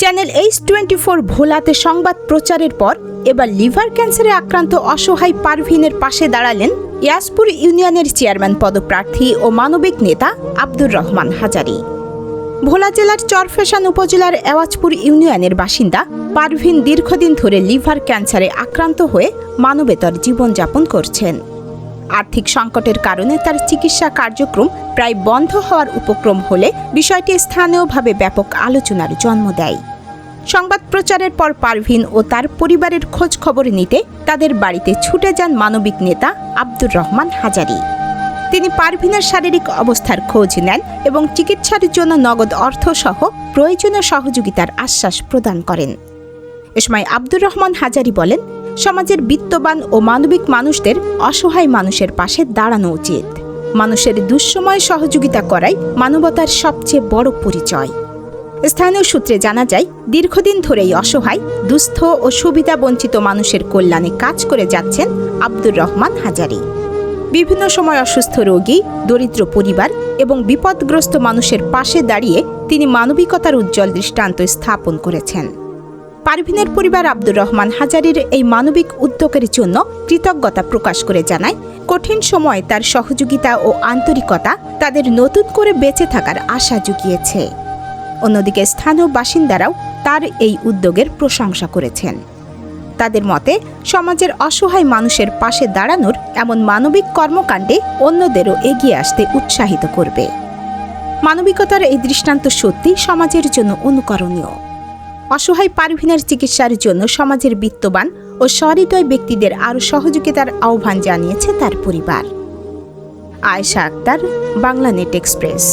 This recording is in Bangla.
চ্যানেল H24 ভোলাতে সংবাদ প্রচারের পর এবার লিভার ক্যান্সারে আক্রান্ত অসহায় পারভিনের পাশে দাঁড়ালেন ইয়াসপুর ইউনিয়নের চেয়ারম্যান পদপ্রার্থী ও মানবিক নেতা আব্দুর রহমান হাজারী। ভোলা জেলার চরফ্যাশন উপজেলার এওয়াজপুর ইউনিয়নের বাসিন্দা পারভিন দীর্ঘদিন ধরে লিভার ক্যান্সারে আক্রান্ত হয়ে মানবেতর জীবনযাপন করছেন। আর্থিক সংকটের কারণে তার চিকিৎসা কার্যক্রম প্রায় বন্ধ হওয়ার উপক্রম হলে বিষয়টি স্থানীয়ভাবে ব্যাপক আলোচনার জন্ম দেয়। সংবাদ প্রচারের পর পারভিন ও তার পরিবারের খোঁজ খবর নিতে তাদের বাড়িতে ছুটে যান মানবিক নেতা আব্দুর রহমান হাজারী। তিনি পারভিনের শারীরিক অবস্থার খোঁজ নেন এবং চিকিৎসার জন্য নগদ অর্থসহ প্রয়োজনীয় সহযোগিতার আশ্বাস প্রদান করেন। এ সময় আব্দুর রহমান হাজারী বলেন, সমাজের বিত্তবান ও মানবিক মানুষদের অসহায় মানুষের পাশে দাঁড়ানো উচিত। মানুষের দুঃসময়ে সহযোগিতা করাই মানবতার সবচেয়ে বড় পরিচয়। স্থানীয় সূত্রে জানা যায়, দীর্ঘদিন ধরেই অসহায়, দুস্থ ও সুবিধা বঞ্চিত মানুষের কল্যাণে কাজ করে যাচ্ছেন আব্দুর রহমান হাজারী। বিভিন্ন সময় অসুস্থ রোগী, দরিদ্র পরিবার এবং বিপদগ্রস্ত মানুষের পাশে দাঁড়িয়ে তিনি মানবিকতার উজ্জ্বল দৃষ্টান্ত স্থাপন করেছেন। পারভিনের পরিবার আব্দুর রহমান হাজারীর এই মানবিক উদ্যোগের জন্য কৃতজ্ঞতা প্রকাশ করে জানায়, কঠিন সময়ে তার সহযোগিতা ও আন্তরিকতা তাদের নতুন করে বেঁচে থাকার আশা জুগিয়েছে। অন্যদিকে স্থানীয় বাসিন্দারাও তার এই উদ্যোগের প্রশংসা করেছেন। তাদের মতে, সমাজের অসহায় মানুষের পাশে দাঁড়ানোর এমন মানবিক কর্মকাণ্ডে অন্যদেরও এগিয়ে আসতে উৎসাহিত করবে। মানবিকতার এই দৃষ্টান্ত সত্যি সমাজের জন্য অনুকরণীয়। অসহায় পারভিনের চিকিৎসার জন্য সমাজের বিত্তবান ও সহৃদয় ব্যক্তিদের আরও সহযোগিতার আহ্বান জানিয়েছে তার পরিবার। আয়েশা আক্তার, বাংলানেট এক্সপ্রেস।